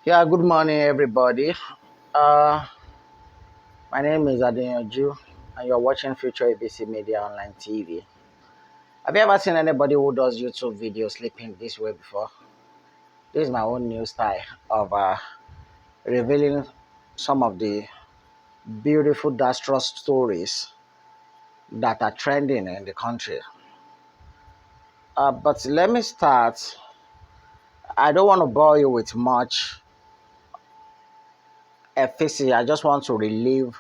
Yeah, good morning, everybody. Uh, my name is Adeyanju, and you're watching Future ABC Media Online TV. Have you ever seen anybody who does YouTube videos sleeping this way before? This is my own new style of revealing some of the beautiful, disastrous stories that are trending in the country. But let me start. I don't want to bore you with much efficacy. I just want to relive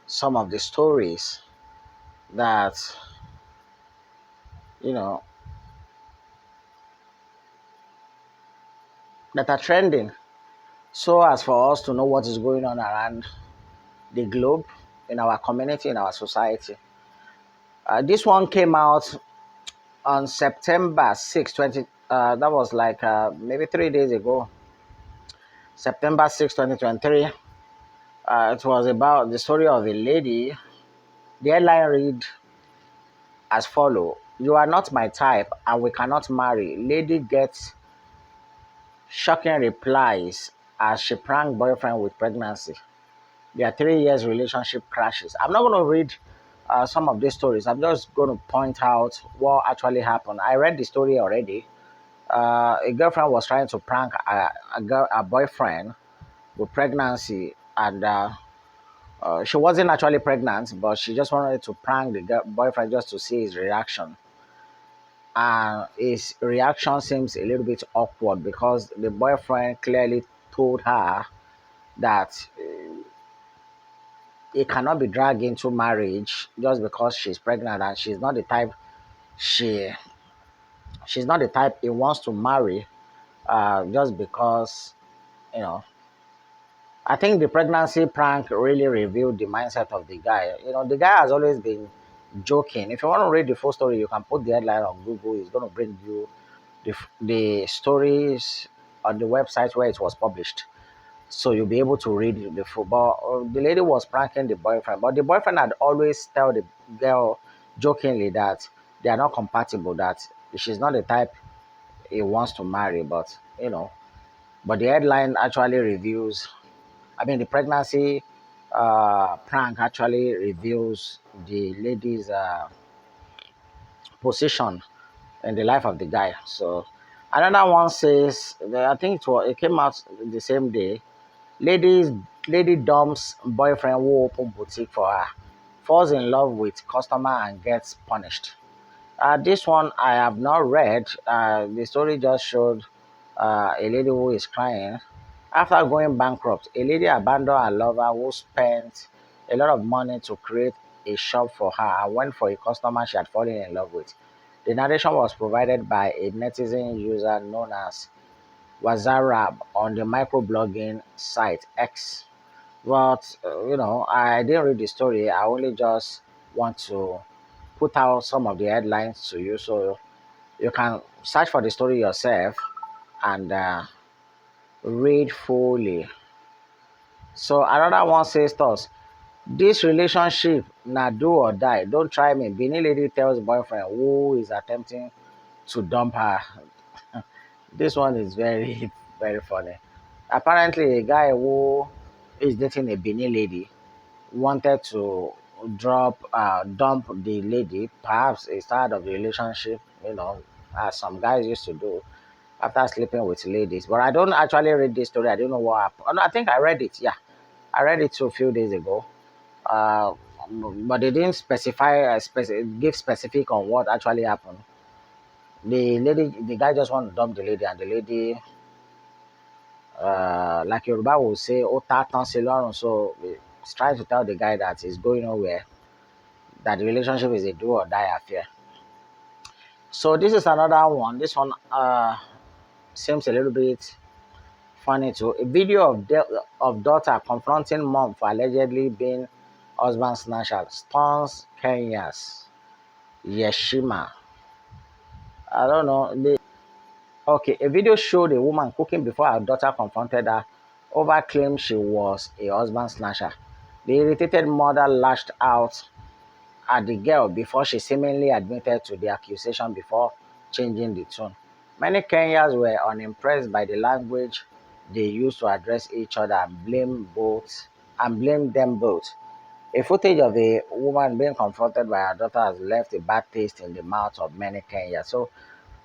some of the stories that you know that are trending so as for us to know what is going on around the globe, in our community, in our society. This one came out on September 6th, 20. That was like maybe 3 days ago, September 6th, 2023. It was about the story of a lady. The headline read as follow: "You are not my type and we cannot marry. Lady gets shocking replies as she pranked boyfriend with pregnancy. Their 3 years relationship crashes." I'm not going to read some of these stories. I'm just going to point out what actually happened. I read the story already. A girlfriend was trying to prank a boyfriend with pregnancy, and she wasn't actually pregnant, but she just wanted to prank the boyfriend just to see his reaction. And his reaction seems a little bit awkward because the boyfriend clearly told her that it cannot be dragged into marriage just because she's pregnant, and she she's not the type he wants to marry just because you know I think the pregnancy prank really revealed the mindset of the guy. The guy has always been joking. If you want to read the full story, you can put the headline on Google. It's going to bring you the stories on the website where it was published, so you'll be able to read the full. But the lady was pranking the boyfriend, but the boyfriend had always tell the girl jokingly that they are not compatible, that she's not the type he wants to marry. But the headline actually reveals, I mean, the pregnancy prank actually reveals the lady's position in the life of the guy. So another one says, I think it came out the same day. Ladies Lady dumps boyfriend who open boutique for her, falls in love with customer and gets punished. This one I have not read. The story just showed a lady who is crying after going bankrupt. A lady abandoned her lover who spent a lot of money to create a shop for her and went for a customer she had fallen in love with. The narration was provided by a netizen user known as Wazarab on the microblogging site X. But I didn't read the story. I only just want to put out some of the headlines to you, so you can search for the story yourself and read fully. So another one says thus: this relationship na do or die. Don't try me. Benin lady tells boyfriend who is attempting to dump her. This one is very, very funny. Apparently, a guy who is dating a Benin lady wanted to dump the lady. Perhaps it's tired of the relationship, as some guys used to do after sleeping with ladies. But I don't actually read this story. I don't know what happened. Oh, no, I think I read it. Yeah, I read it a few days ago. Uh, but they didn't give specific on what actually happened. The guy just want to dump the lady, and the lady, like Yoruba will say, "Oh, tan se lorun." So he's trying to tell the guy that he's going nowhere, that the relationship is a do or die affair. So this is another one. This one seems a little bit funny too. A video of daughter confronting mom for allegedly being husband snatcher stuns Kenya's Yeshima. I don't know. Okay, a video showed a woman cooking before her daughter confronted her over claims she was a husband snatcher. The irritated mother lashed out at the girl before she seemingly admitted to the accusation before changing the tone. Many Kenyans were unimpressed by the language they used to address each other and blame them both. A footage of a woman being confronted by her daughter has left a bad taste in the mouth of many Kenyans. So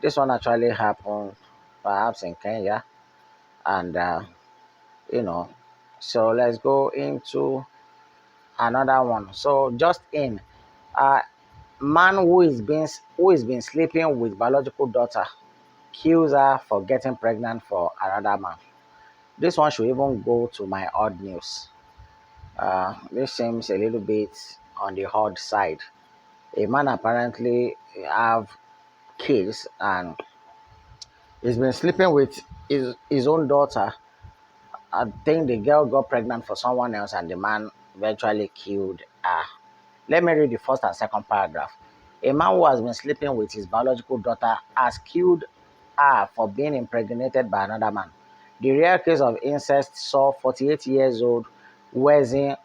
this one actually happened perhaps in Kenya, and you know, so let's go into another one. So just in, uh, man who is been sleeping with biological daughter kills her for getting pregnant for another man. This one should even go to my odd news. This seems a little bit on the odd side. A man apparently have kids and he's been sleeping with his own daughter. I think the girl got pregnant for someone else and the man eventually killed her. Let me read the first and second paragraph. A man who has been sleeping with his biological daughter has killed her for being impregnated by another man. The rare case of incest saw 48 years old Wezi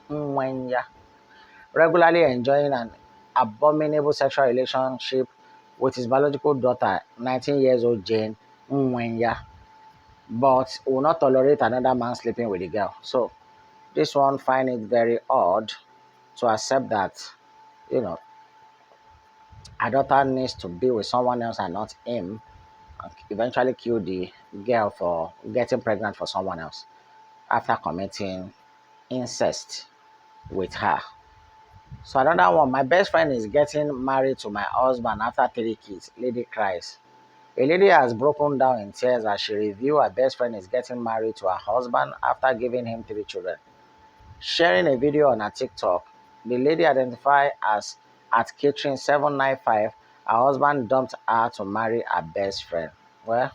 Nwenya regularly enjoying an abominable sexual relationship with his biological daughter, 19 years old Jane Nwenya, but will not tolerate another man sleeping with the girl. So this one find it very odd to accept that, you know, her daughter needs to be with someone else and not him, and eventually kill the girl for getting pregnant for someone else after committing incest with her. So another one, my best friend is getting married to my husband after 3 kids. Lady cries. A lady has broken down in tears as she revealed her best friend is getting married to her husband after giving him 3 children. Sharing a video on her TikTok, the lady identified as at Catherine 795, her husband dumped her to marry her best friend. Well,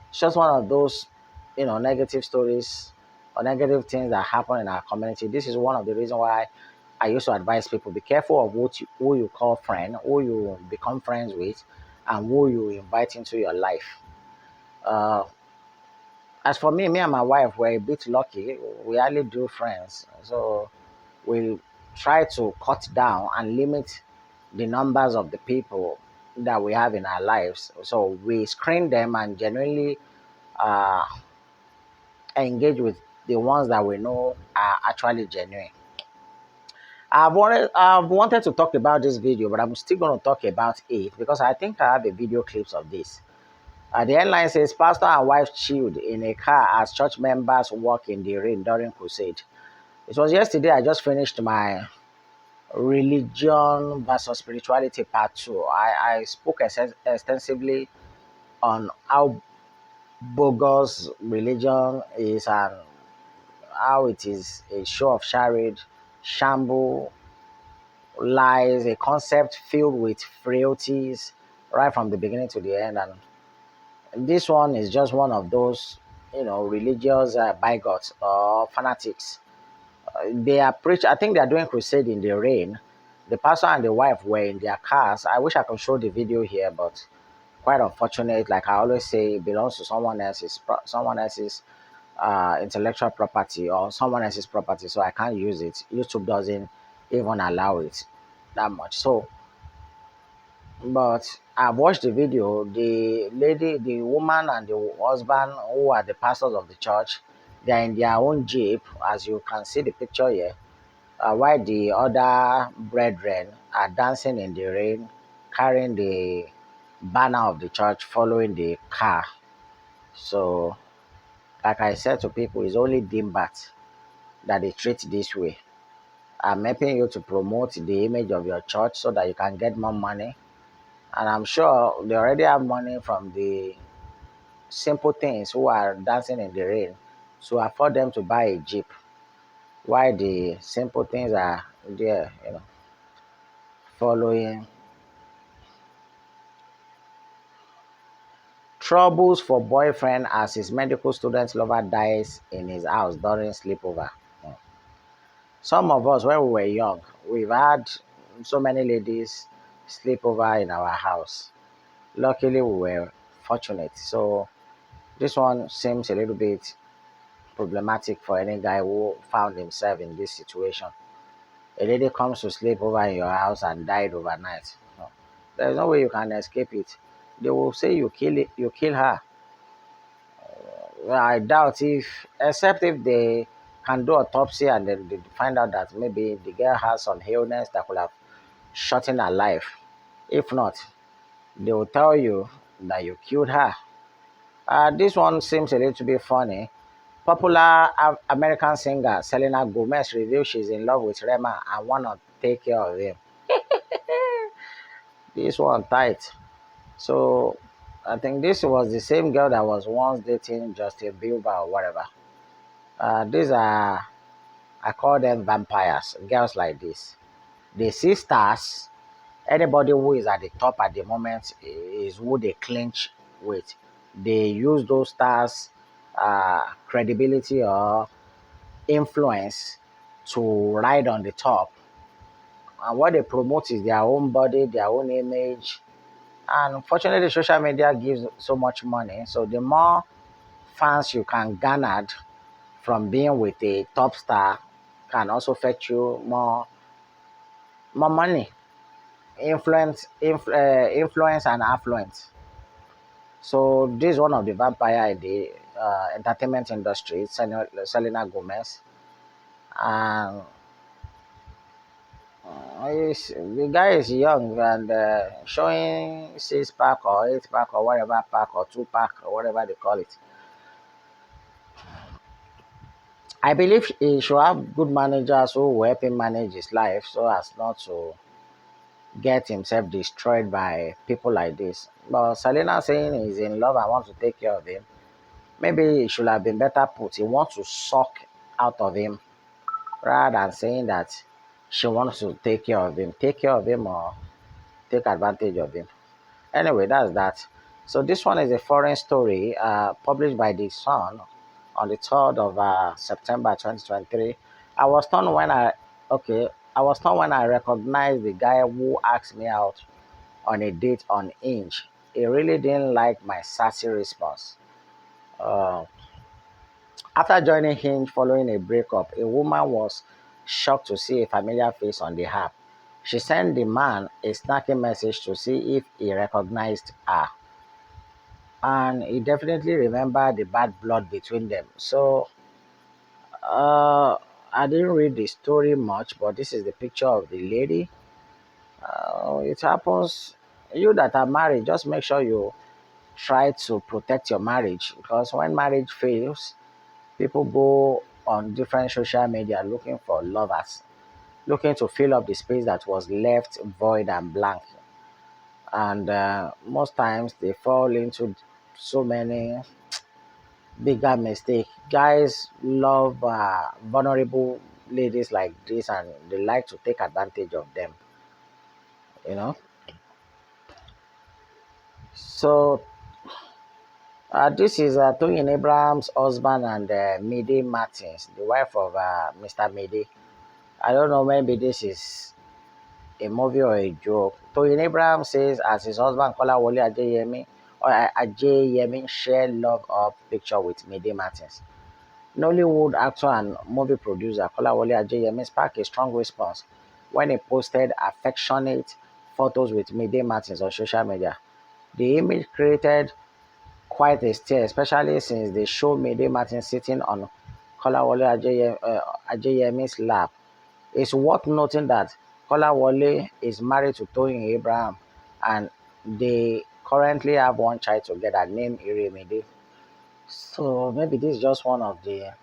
it's just one of those, negative stories or negative things that happen in our community. This is one of the reasons why I used to advise people be careful of who you call friend, who you become friends with, and who you invite into your life. Uh, as for me and my wife were a bit lucky. We hardly do friends, so we try to cut down and limit the numbers of the people that we have in our lives. So we screen them and genuinely uh, engage with the ones that we know are actually genuine. I've wanted to talk about this video, but I'm still going to talk about it because I think I have a video clips of this. The headline says, Pastor and wife chilled in a car as church members walk in the rain during crusade. It was yesterday I just finished my religion versus spirituality part 2. I spoke extensively on how bogus religion is and how it is a show of charade, shamble, lies, a concept filled with frailties right from the beginning to the end. And this one is just one of those, religious bigots or fanatics. They are preach. I think they are doing crusade in the rain. The pastor and the wife were in their cars. I wish I could show the video here, but quite unfortunate. Like I always say, it belongs to someone else's intellectual property or someone else's property, so I can't use it. YouTube doesn't even allow it that much. So, but I've watched the video. The lady, the woman, and the husband, who are the pastors of the church, they are in their own jeep, as you can see the picture here. While the other brethren are dancing in the rain, carrying the banner of the church, following the car. So, like I said to people, it's only Dimbat that they treat this way. I'm helping you to promote the image of your church so that you can get more money. And I'm sure they already have money from the simple things who are dancing in the rain to afford them to buy a jeep. Why the simple things are there, following. Troubles for boyfriend as his medical student lover dies in his house during sleepover. Hmm. Some of us, when we were young, we've had so many ladies sleep over in our house. Luckily, we were fortunate. So this one seems a little bit problematic for any guy who found himself in this situation. A lady comes to sleep over in your house and died overnight. No. There's no way you can escape it. They will say you kill her. I doubt if, except if they can do autopsy and then they find out that maybe the girl has some illness that could have shortened her life. If not, they will tell you that you killed her. This one seems a little bit funny. Popular American singer Selena Gomez reveals she's in love with Rema and wanna take care of him. This one tight. So I think this was the same girl that was once dating Justin Bieber or whatever. These are, I call them vampires, girls like this. They see stars. Anybody who is at the top at the moment is who they clinch with. They use those stars' credibility or influence to ride on the top. And what they promote is their own body, their own image. And unfortunately, social media gives so much money. So the more fans you can garner from being with a top star can also fetch you more money, influence and affluence. So this is one of the vampire in the entertainment industry, Selena Gomez, and the guy is young and showing six pack or eight pack or whatever pack or two pack or whatever they call it. I believe he should have good managers who will help him manage his life so as not to get himself destroyed by people like this. But Selena saying he's in love and wants to take care of him, maybe it should have been better put. He wants to suck out of him rather than saying that she wants to take care of him or take advantage of him. Anyway, that's that. So this one is a foreign story published by The Sun on the 3rd of September 2023. I was stunned when I, okay, I was stunned when I recognized the guy who asked me out on a date on Inch. He really didn't like my sassy response. Uh, After joining Hinge following a breakup, a woman was shocked to see a familiar face on the app. She sent the man a snacky message to see if he recognized her. And he definitely remembered the bad blood between them. So uh, I didn't read the story much, but this is the picture of the lady. It happens. You that are married, just make sure you try to protect your marriage because when marriage fails, people go on different social media looking for lovers, looking to fill up the space that was left void and blank. And most times they fall into so many bigger mistakes. Guys love vulnerable ladies like this and they like to take advantage of them, you know. So this is Toyin Abraham's husband and Mide Martins, the wife of Mr. Mide. I don't know, maybe this is a movie or a joke. Toyin Abraham says as his husband Kolawole Ajayemi or Ajayemi share love of picture with Mide Martins. Nollywood actor and movie producer Kolawole Ajayemi sparked a strong response when he posted affectionate photos with Mide Martins on social media. The image created quite a stir, especially since they show Mide Martins sitting on Kolawole Ajayemi's lap. It's worth noting that Kolawole is married to Toyin Abraham and they currently have one child together named Iremide. So maybe this is just one of this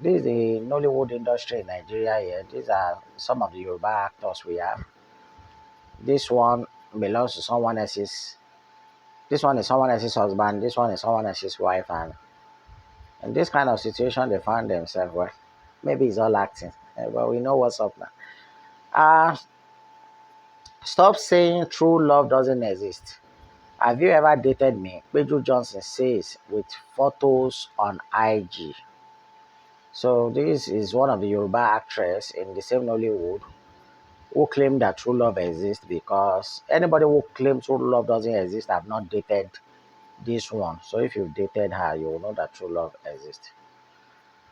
is the Nollywood industry in Nigeria here. These are some of the Yoruba actors we have. This one belongs to someone else's, this one is someone else's husband, this one is someone else's wife, and in this kind of situation they find themselves, well, maybe it's all acting. But we know what's up now. Uh, Stop saying true love doesn't exist. Have you ever dated me? Pedro Johnson says with photos on IG. So this is one of the Yoruba actress in the same Nollywood who claim that true love exists because anybody who claims true love doesn't exist have not dated this one. So if you've dated her, you will know that true love exists.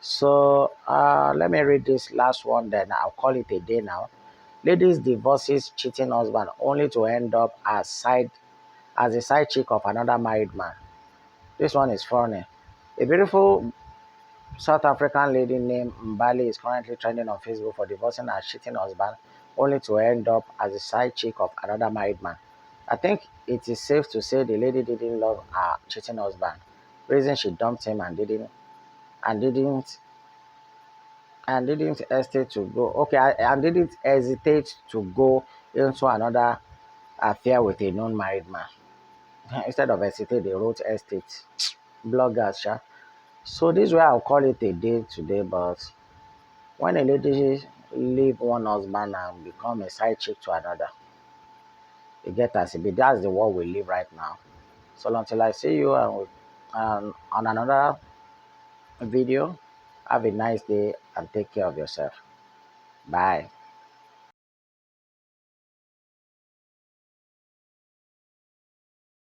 So let me read this last one, then I'll call it a day now. Ladies divorces cheating husband only to end up as a side chick of another married man. This one is funny. A beautiful South African lady named Mbali is currently trending on Facebook for divorcing her cheating husband, only to end up as a side chick of another married man. I think it is safe to say the lady didn't love her cheating husband. Reason she dumped him and didn't didn't hesitate to go into another affair with a non-married man. Instead of hesitate, they wrote estate. Bloggers, sha. So this way I'll call it a day today, but when a lady leave one husband and become a side chick to another, you get as it be. That's the world we live right now. So until I see you on another video, have a nice day and take care of yourself. Bye.